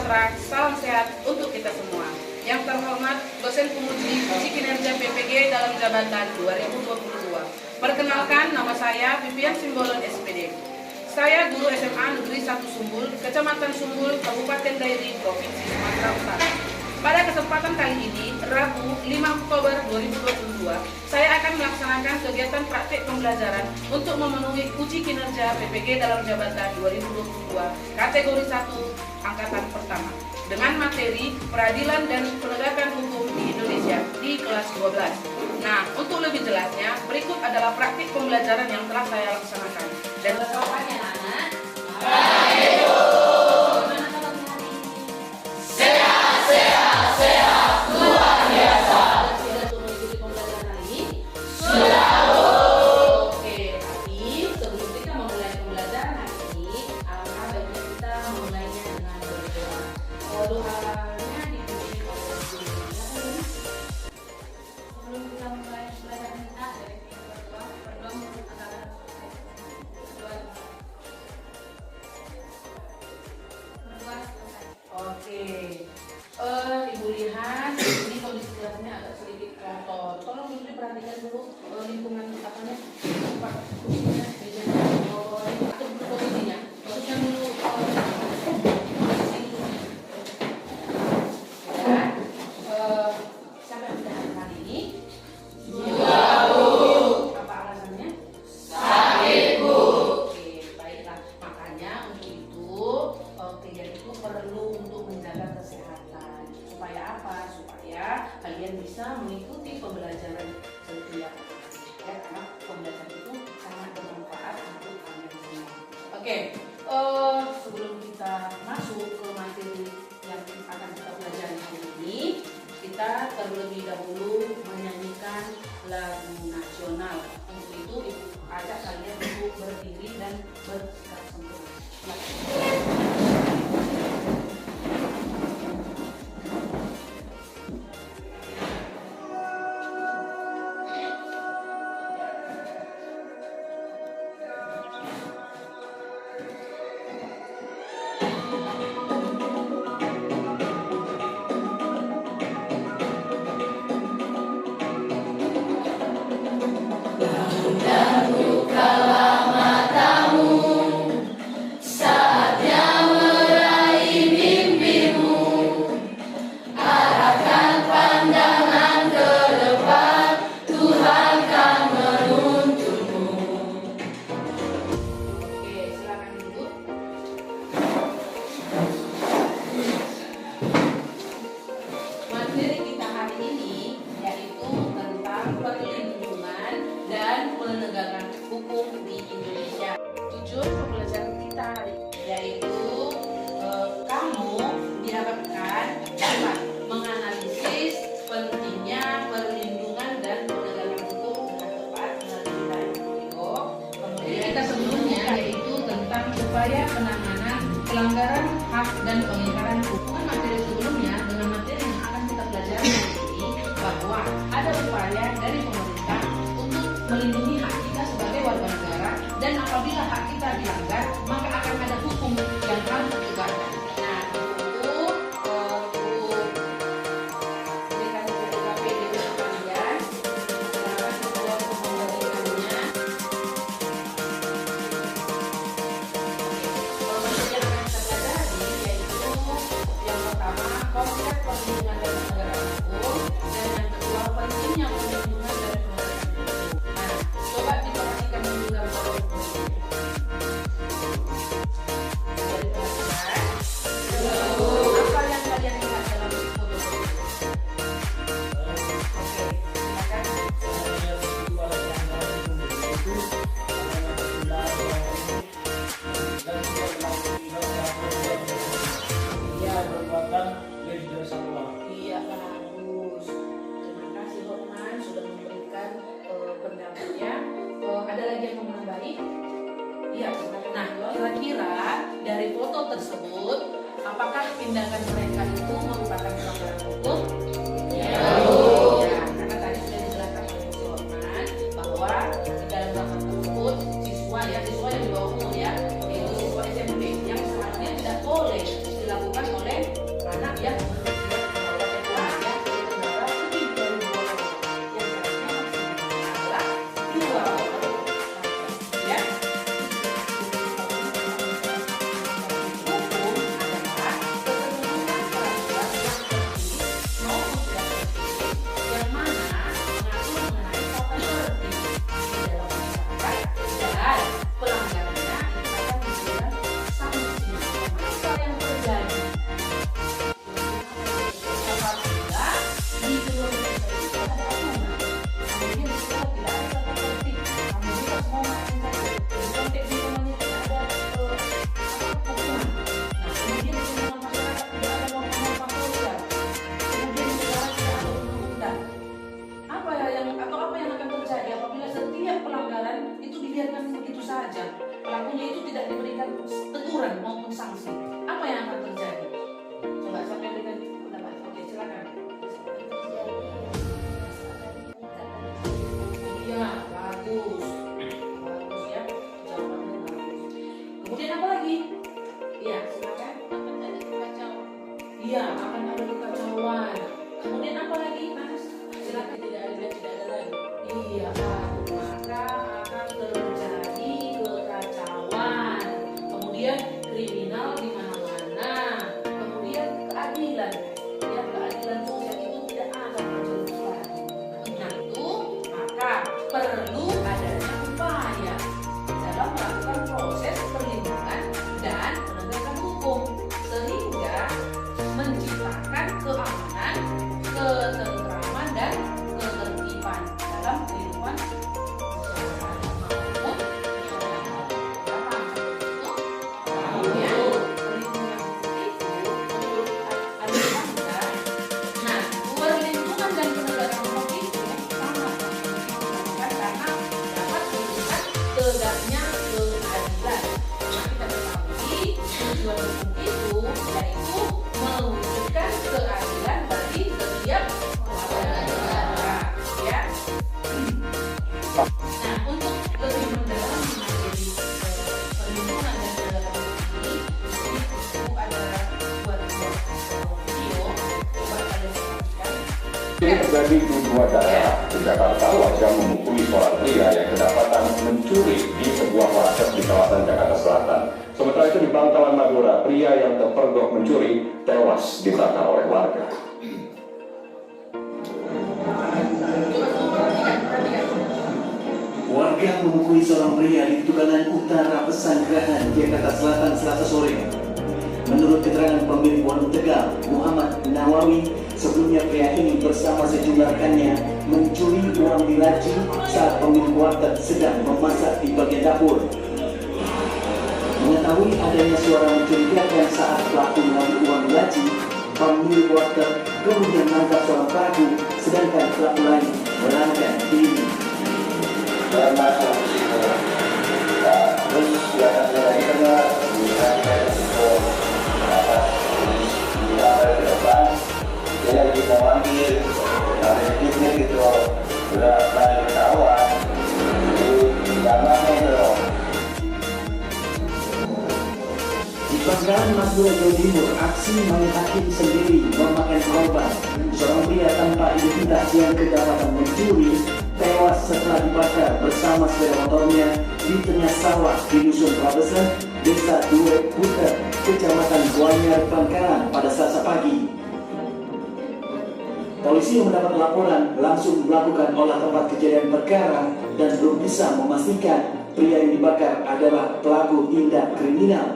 sejahtera, salam sehat untuk kita semua. Yang terhormat dosen penguji uji kinerja PPG dalam jabatan 2022. Perkenalkan, nama saya Vivian Simbolon SPD. Saya guru SMA Negeri 1 Sumbul, Kecamatan Sumbul, Kabupaten Dairi, Provinsi Sumatera Utara. Pada kesempatan kali ini, Rabu 5 Oktober 2022, saya akan melaksanakan kegiatan praktik pembelajaran untuk memenuhi uji kinerja PPG dalam jabatan 2022 kategori 1 angkatan pertama dengan materi peradilan dan penegakan hukum di Indonesia di kelas 12. Nah, untuk lebih jelasnya, berikut adalah praktik pembelajaran yang telah saya laksanakan. Dan jawabannya, anak. Ibu lihat ini kondisi kelasnya agak sedikit kotor. Tolong Ibu perhatikan dulu lingkungan apanya, tempat kursinya, mejanya, atau posisinya. Posisikan dulu posisi duduknya. Ya. Siapa yang sudah hari ini? Sudah, Bu. Apa alasannya? Sakit, Bu. Oke, baiklah. Makanya untuk itu kegiatan itu perlu untuk menjaga kesehatan. Supaya apa? Supaya kalian bisa mengikuti pembelajaran setiap hari. Ya, karena pembelajaran itu sangat bermanfaat untuk kalian semua. Oke, sebelum kita masuk ke materi yang akan kita pelajari hari ini, kita terlebih dahulu menyanyikan lagu nasional. Untuk itu, Ibu ajak kalian untuk berdiri dan bersikap sempurna. Penegakan hukum di Indonesia. Tujuan pembelajaran kita hari yaitu kamu diharapkan dapat menganalisis pentingnya perlindungan dan penegakan hukum dengan tepat melalui video. Kemudian kita sebelumnya yaitu tentang upaya penanganan pelanggaran hak dan pengingkaran hukum. Materi sebelumnya dengan materi yang akan kita pelajari hari ini bahwa ada upaya dari pemerintah untuk melindungi hak kita sebagai warga negara, dan apabila hak kita dilanggar maka akan ada hukum yang harus ditegakkan. Nah, untuk berikan PDKP di kalian, silakan kita memberikannya. Materi yang akan kita pelajari yaitu yang pertama konsep perlindungan dan penegakan hukum, dan yang kedua pentingnya perlindungan dan penegakan hukum. Coba diperhatikan dulu gambar ini. Apa yang kalian lihat dalam foto ini? Oke, silakan. Iya, bagus. Terima kasih Hotman sudah memberikan pendapatnya. Ada lagi yang mau menambahi? Iya. Nah, kira-kira dari foto tersebut, apakah tindakan mereka itu merupakan pelanggaran hukum? Ya, karena tadi sudah dijelaskan oleh Bu Hotman bahwa di dalam gambar tersebut siswa yang di bawah umur ya, yaitu siswa SMP yang seharusnya tidak boleh dilakukan oleh hukum itu yaitu mewujudkan keadilan bagi setiap warga, ya. Nah, untuk lebih mendalam materi perlindungan dan penegakan hukum ini, itu ada buat video buat kalian perhatikan. Ini terjadi di dua daerah. Di Jakarta, warga memukuli seorang pria yang kedapatan mencuri di sebuah warteg di kawasan Jakarta Selatan. Sementara itu di Bangkalan Madura, pria yang terpergok mencuri tewas dibakar oleh warga. Warga memukuli seorang pria di Tukanan Utara Pesanggerahan, Jakarta Selatan Selasa sore. Menurut keterangan pemilik warung Tegal, Muhammad Nawawi, sebelumnya pria ini bersama sejumlah rekannya mencuri uang di laci saat pemilik warteg sedang memasak di bagian dapur. Mengetahui adanya suara mencurigakan saat pelaku mengambil uang di laci, pemilik warteg kemudian menangkap seorang pelaku, sedangkan pelaku lain melarikan diri. Terus silakan lagi karena ke depan dia lagi mau ambil ini gitu udah balik ketahuan di zamannya itu. Di Bangkalan Madura, Jawa Timur, aksi main hakim sendiri memakan korban. Seorang pria tanpa identitas yang kedapatan mencuri tewas setelah dibakar bersama sepeda motornya di tengah sawah di Dusun Prabesan, Desa Duret Puter, Kecamatan Guanyar, Bangkalan pada Selasa pagi. Polisi yang mendapat laporan langsung melakukan olah tempat kejadian perkara dan belum bisa memastikan pria yang dibakar adalah pelaku tindak kriminal.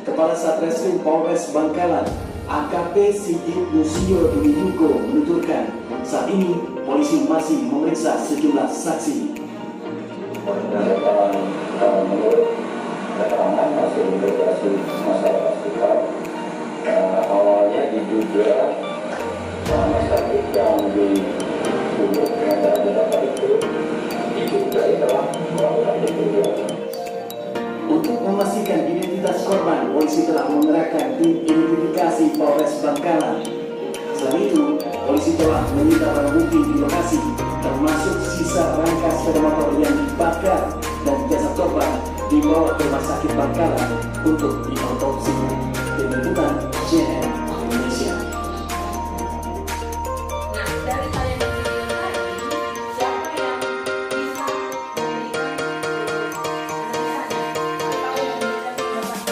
Kepala Satreskrim Polres Bangkalan, AKP Sigit Nusio Dwi Yugo menuturkan, saat ini polisi masih memeriksa sejumlah saksi. Menurut keterangan hasil investigasi masyarakat sekitar, awalnya diduga masyarakat yang duduk dengan cara itu diduga telah melakukan pencurian. Untuk memastikan identitas korban, polisi telah mengerahkan tim identifikasi Polres Bangkalan. Selain itu, polisi telah menyita barang bukti di lokasi, termasuk sisa rangka sepeda motor yang dibakar dan jasad korban dibawa ke Rumah Sakit Bangkalan untuk diotopsi. Tim Liputan CNN Indonesia. Nah, dari kalian yang video tadi, siapa yang bisa memberikan analisanya atau memberikan pendapat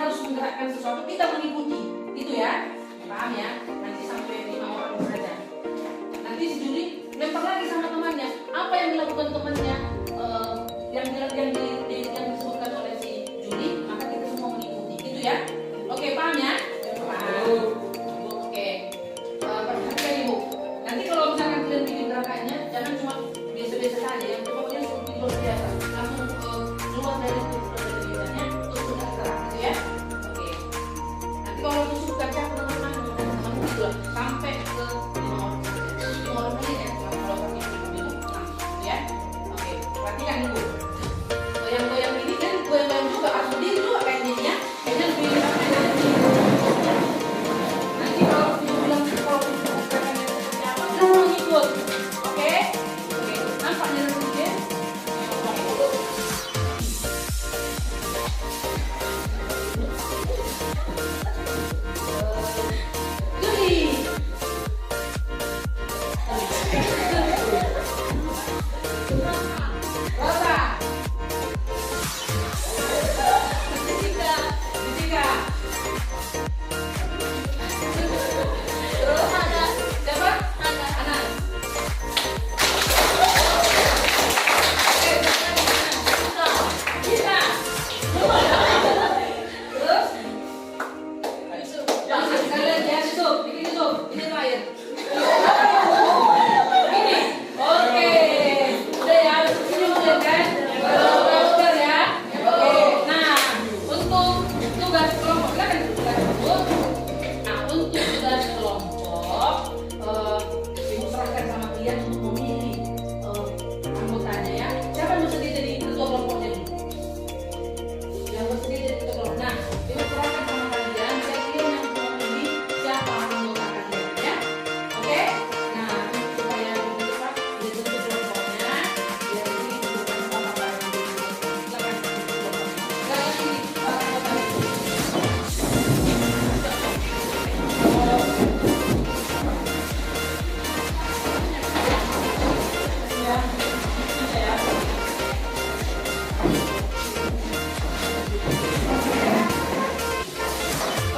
harus menggerakkan sesuatu, kita mengikuti. Itu ya. Paham ya? Nanti sampai 5 orang saja. Nanti si Juli lempar lagi sama temannya. Apa yang dilakukan temannya? Yang disebutkan oleh si Juli, maka kita semua mengikuti. Gitu ya. Oke, paham ya? Paham. Oke. Perhatikan Ibu. Nanti kalau misalkan kalian bikin gerakannya, jangan cuma biasa-biasa saja. Yang pokoknya luar biasa. Langsung keluar dari biasanya, terus sudah gerak gitu ya. Oke. Nanti kalau tusuk kaca teman-teman gitu lah, sampai ke 5 orang. 5 orang aja ya. Kalau kami bingung, ya. Oke. Perhatikan Ibu. Goyang-goyang ini kan goyang-goyang juga, harus berdiri juga kayak gini ya. Kayaknya lebih apa ya? Nanti kalau bilang kalau gerakannya seperti apa, kita mau ikut. Oke? Oke. Nampaknya nanti ya.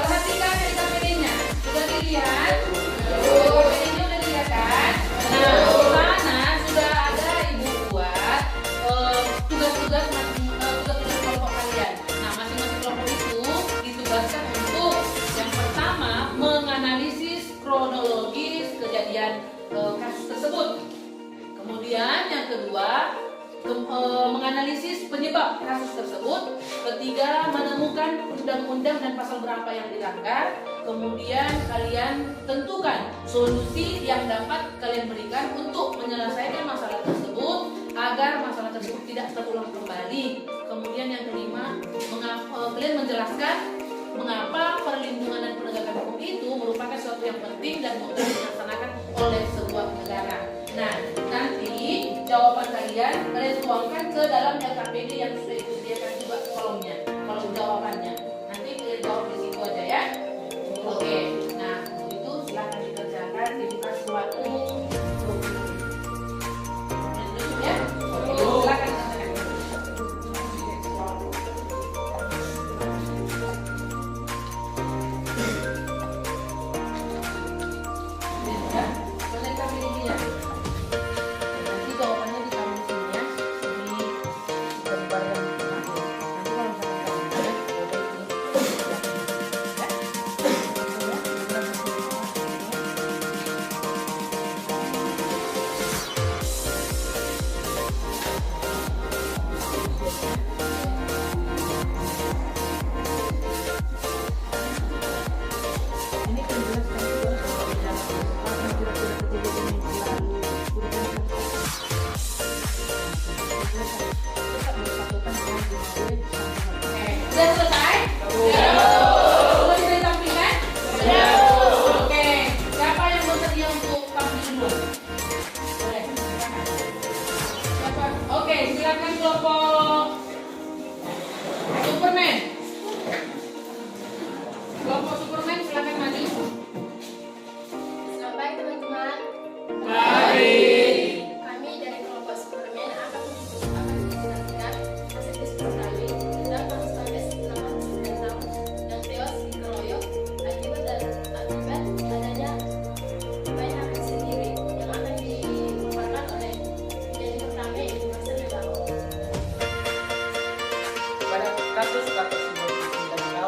Perhatikan KPD-nya, sudah dilihat? KPD-nya udah dilihat kan? Nah, di sana sudah ada Ibu buat tugas-tugas kelompok kalian. Nah, masing-masing kelompok itu ditugaskan untuk yang pertama menganalisis kronologis kejadian kasus tersebut. Kemudian yang kedua menganalisis penyebab kasus tersebut. Ketiga, menemukan undang-undang dan pasal berapa yang dilanggar. Kemudian kalian tentukan solusi yang dapat kalian berikan untuk menyelesaikan masalah tersebut agar masalah tersebut tidak terulang kembali. Kemudian yang kelima, kalian menjelaskan mengapa perlindungan dan penegakan hukum itu merupakan sesuatu yang penting dan mudah dilaksanakan oleh sebuah negara. Nah, nanti jawaban kalian tuangkan ke dalam LKPD yang sudah disediakan juga kolomnya, kolom jawabannya. Nanti kalian jawab di situ aja ya. Oke. Nah, itu silakan dikerjakan, dibuka suatu ya. Oke, silakan. Nanti kalau misalkan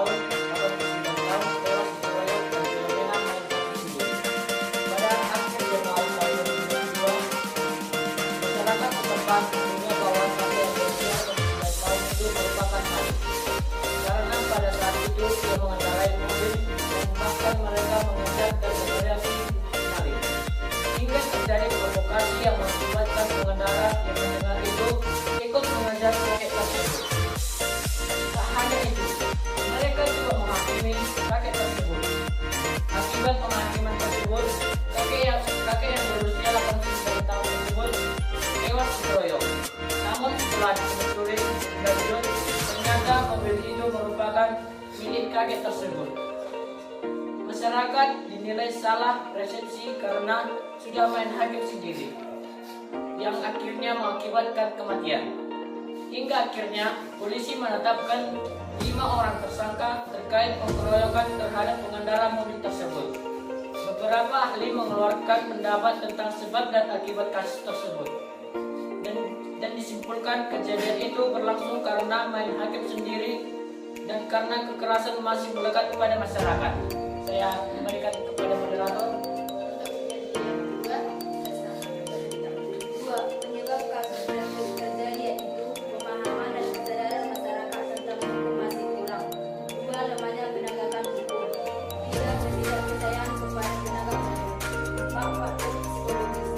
tahun atau 9 tahun tewas dikeroyok dan fenomena main hakim sendiri. Pada akhir Januari tahun 2022, masyarakat setempat menduga bahwa kakek yang berusia 9 tahun itu merupakan maling. Karena pada saat itu dia mengendarai mobil dan bahkan mereka mengejar dan bervariasi maling. Hingga terjadi provokasi yang mengakibatkan pengendara yang mendengar itu ikut mengejar kakek tersebut. Tak hanya itu, mereka juga menghakimi kakek tersebut. Akibat penghakiman tersebut, kakek yang berusia 89 tahun tersebut tewas dikeroyok. Namun setelah ditelusuri lebih lanjut, ternyata mobil itu merupakan milik kakek tersebut. Masyarakat dinilai salah persepsi karena sudah main hakim sendiri, yang akhirnya mengakibatkan kematian. Hingga akhirnya polisi menetapkan 5 orang tersangka terkait pengeroyokan terhadap pengendara mobil tersebut. Beberapa ahli mengeluarkan pendapat tentang sebab dan akibat kasus tersebut, dan disimpulkan kejadian itu berlangsung karena main hakim sendiri dan karena kekerasan masih melekat kepada masyarakat. Saya kembalikan kepada moderator. Dua, penyebab kasus tersebut terjadi yaitu pemahaman dan kesadaran masyarakat tentang hukum masih kurang. Dua, lemahnya penegakan hukum. Tiga, ketidakpercayaan kepada penegak hukum. Empat, faktor psikologis.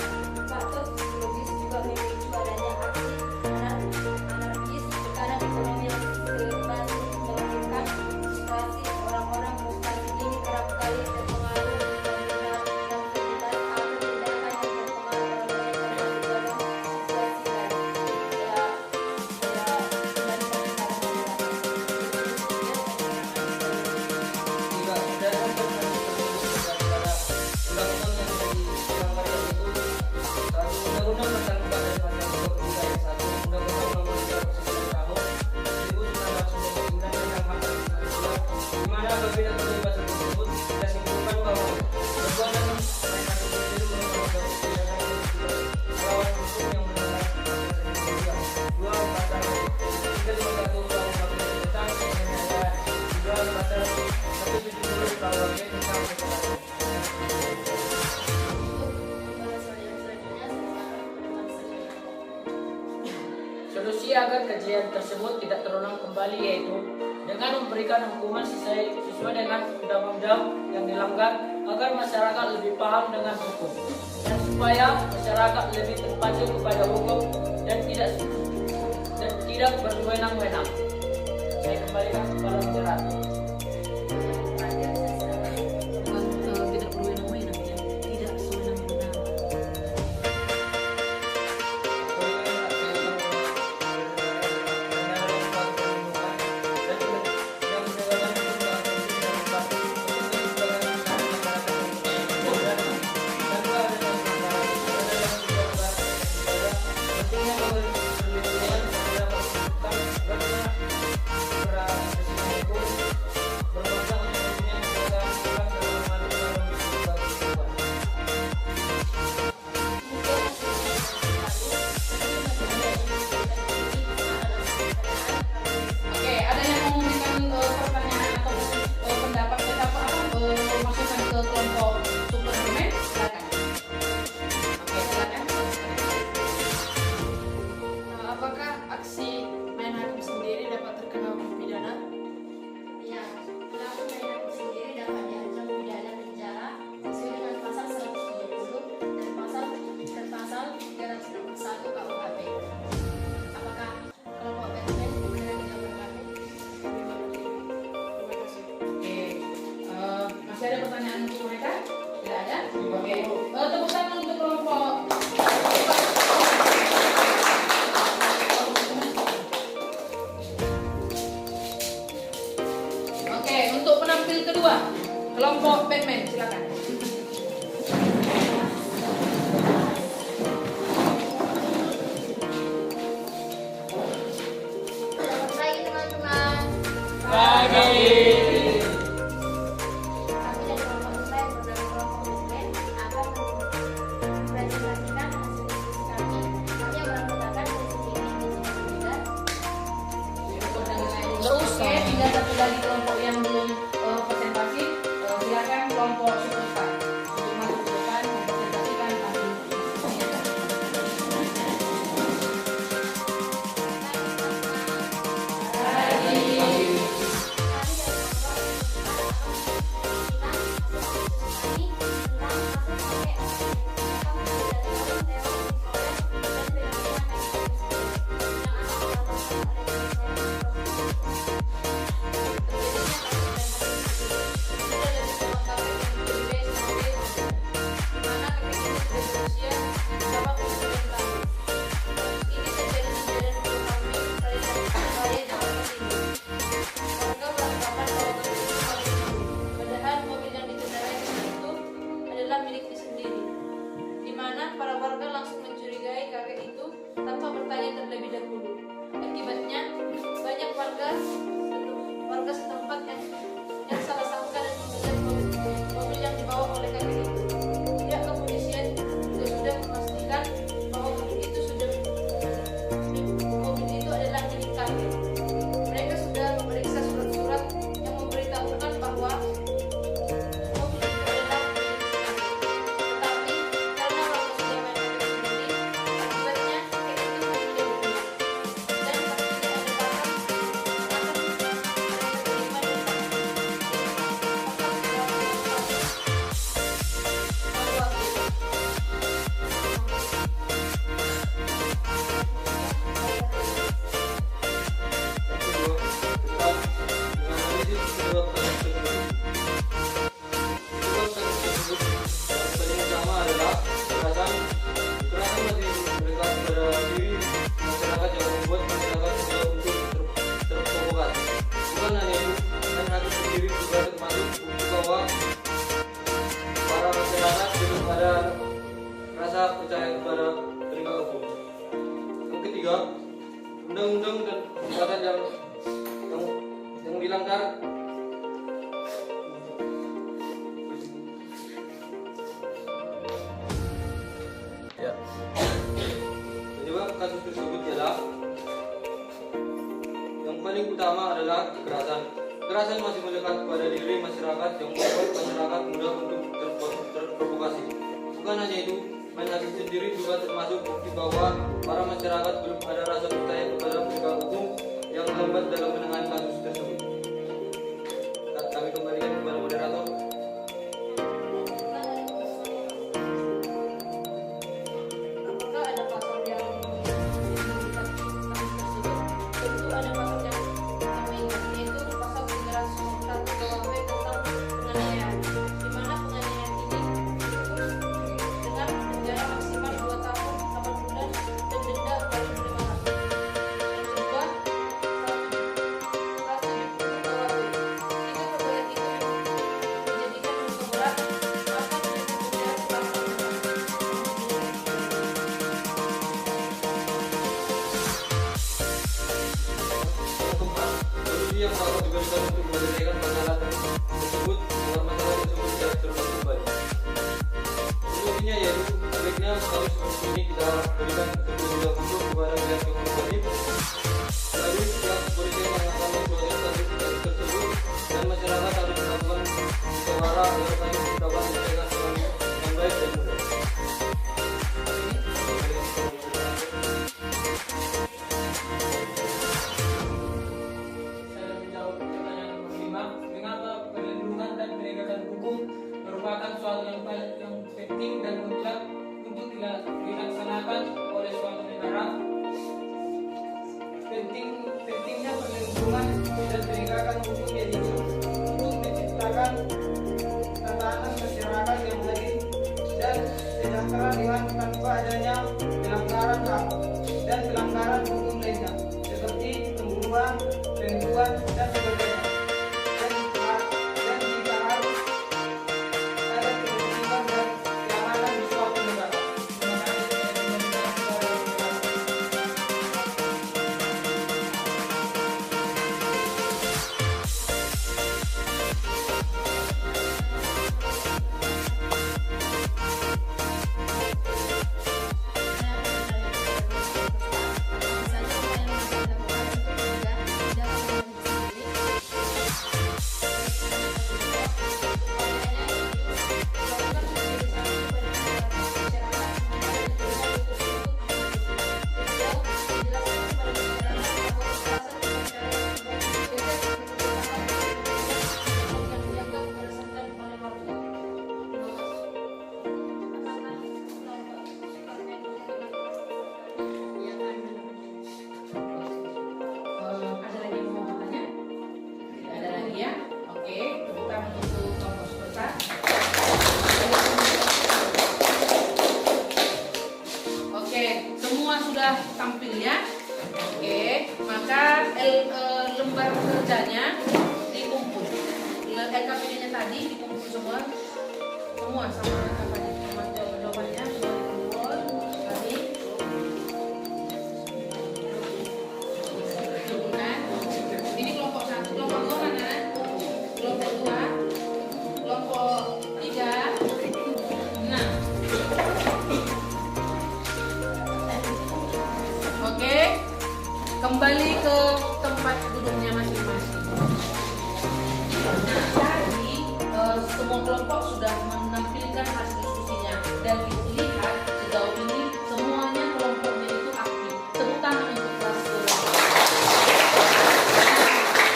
Faktor psikologis juga memicu adanya aksi anarkis, tekanan ekonomi yang seimbang memungkinkan situasi orang-orang frustasi ini kerap kali terpengaruh penggunaan aktivitas atau tindakan yang berpengaruh pada mereka dalam situasi baru. Saya kembalikan kepada moderator. Juga sudah untuk daripada undang-undang yang dilanggar yaitu satu undang-undang tentang kebadan masyarakat budaya 1 undang-undang nomor 39 tahun 1999 tentang hak asasi manusia, di mana berbeda kebebasan tersebut kita simpulkan bahwa perbuatan main hakim sendiri merupakan tindakan yang melawan hukum yang melanggar hak asasi manusia. 2. Pasal 351 Undang-Undang tentang penganiayaan. 2. Pasal 170 KUHP tentang kekerasan. Solusi agar kejadian tersebut tidak terulang kembali yaitu dengan memberikan hukuman sesuai dengan undang-undang yang dilanggar agar masyarakat lebih paham dengan hukum dan supaya masyarakat lebih terpacu kepada hukum dan tidak berwenang-wenang. Saya kembalikan kepada moderator. Tidak berwenang-wenang ya, tidak sewenang-wenang. Oke, ada yang mau memberikan pertanyaan atau pendapat kita masukan ke kelompok Superman? Silakan. Oke, silakan. Apakah aksi main hakim sendiri dapat terkena hukum pidana? Ya, pelaku main hakim sendiri dapat diancam pidana penjara sesuai dengan pasal 170 dan pasal 361 KUHP. Apakah kelompok Batman benar tidak berkami? Terima kasih. Oke, masih ada pertanyaan untuk mereka? Tidak ada? Oke, tepuk tangan untuk kelompok. Oke, untuk penampil kedua, kelompok Batman, silakan. Selamat pagi teman-teman. Pagi. Kami dari kelompok saya bersama kelompok Batman akan mempresentasikan hasil diskusi kami. Kami yang beranggotakan diskusi ini di sini juga. Oke, tinggal satu lagi kelompok yang sendiri juga termasuk bukti bahwa para masyarakat belum ada rasa percaya kepada penegak hukum. Yang ketiga, undang-undang dan perbuatan yang dilanggar ya. Penyebab kasus tersebut adalah yang paling utama adalah kekerasan. Kekerasan masih melekat pada diri masyarakat yang membuat masyarakat mudah untuk terprovokasi. Bukan hanya itu, main hakim sendiri juga termasuk bukti bahwa para masyarakat belum ada rasa percaya kepada penegak hukum yang lambat dalam menangani kasus tersebut. Kami kembalikan kepada moderator. Apakah ada pasal yang menunjukkan kasus tersebut? Tentu ada pasal yang kami ingat, yaitu pasal 301 KUHP tentang penganiayaan, di mana penganiayaan ini dengan penjara maksimal 2 tahun 8 bulan dan denda paling 500. Yang kedua, pasal 70 KUHP. Jika perbuatan itu menjadikan hukum berat, maka menjadi penjara selama 6 tahun. Yang keempat, solusi yang dapat diberikan untuk menyelesaikan masalah tersebut agar masalah tersebut tidak terulang kembali. Solusinya yaitu sebaiknya kasus seperti ini kita berikan terlebih dahulu kepada pihak yang berwajib. Lalu pihak kepolisian yang akan memproses kasus tersebut dan masyarakat harus melakukan musyawarah agar kasus dapat diselesaikan dengan baik dan mudah. Saya menjawab pertanyaan nomor 5. Mengapa perlindungan dan penegakan hukum merupakan suatu yang penting dan mutlak untuk dilaksanakan oleh suatu negara? Pentingnya perlindungan dan penegakan hukum yaitu untuk menciptakan tatanan masyarakat yang adil dan sejahtera dengan tanpa adanya pelanggaran HAM dan pelanggaran hukum lainnya seperti pembunuhan, penipuan, dan sebagainya. Dan jika harus ada kepentingan dan keamanan di suatu negara. Terima kasih. Saya kembalikan kepada moderator. Ada lagi yang mau bertanya? Tidak ada lagi ya? Oke, tepuk tangan untuk kelompok peserta. Oke, semua sudah tampil ya? Oke, maka lembar kerjanya dikumpul. LKPD-nya tadi dikumpul semua sama apa sama jawabannya semua dikumpul. Tadi ini kelompok 1, kelompok 2 mana? Kelompok 2, kelompok 3. Nah, oke, kembali ke tempat duduknya masing-masing. Nah, tadi semua kelompok sudah menampilkan hasil diskusinya dan dilihat sejauh ini semuanya kelompoknya itu aktif. Tepuk tangan untuk kelas kelompok.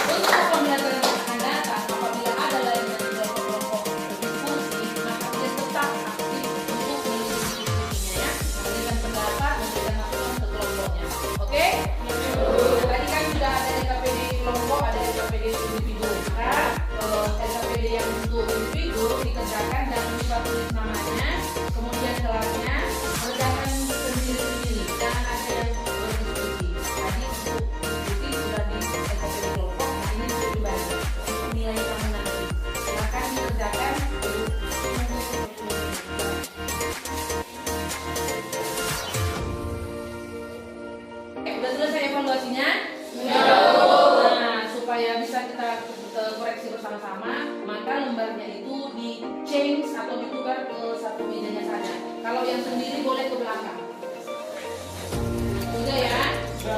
Untuk pembelajaran yang akan datang, apabila ada lainnya di kelompok-kelompok berdiskusi, maka dia tetap aktif untuk mengikuti diskusinya ya, memberikan pendapat, memberikan masukan ke kelompoknya. Oke? Tadi kan sudah ada LKPD kelompok, ada LKPD individu. Maka LKPD yang untuk individu dikerjakan satu mejanya saja. Kalau yang sendiri boleh ke belakang. Sudah ya?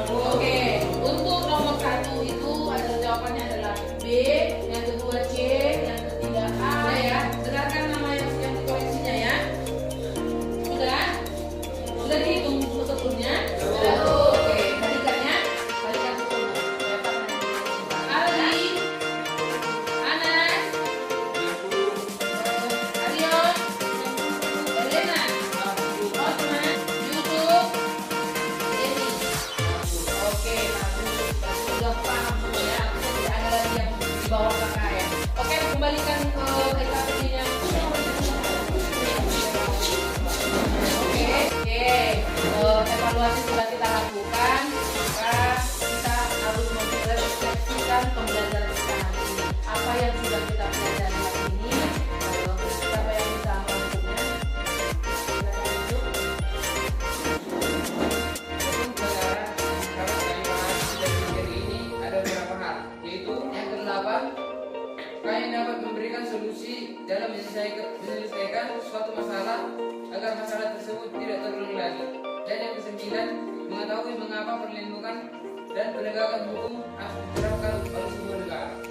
Oke, untuk nomor 1 itu adalah jawabannya adalah B, yang kedua C, yang ketiga A. Sudah ya? Dengarkan nama yang dikoreksinya ya. Sudah? Sudah dihitung sebelumnya? Sudah. Oke, balikannya. Balikan sebelumnya. Ali, Anas, Arion, Elena, Osman, Yusuf, Denny. Oke, sudah paham semua ya. Tidak ada lagi yang di bawah kakak ya. Oke, kembalikan ke TKP-nya. Oke, evaluasi sudah kita lakukan. Maka kita harus merefleksikan pembelajaran kita hari ini. Apa yang sudah kita pelajari hari ini? Siapa yang bisa melakukannya? Silakan Yusuf. Untuk pelajaran dapat kami bahas dari materi ini ada beberapa hal, yaitu yang ke-8, kami dapat memberikan solusi dalam menyelesaikan suatu masalah agar masalah tersebut tidak terulang lagi. Dan yang ke-9, mengetahui mengapa perlindungan dan penegakan hukum harus diterapkan oleh sebuah negara.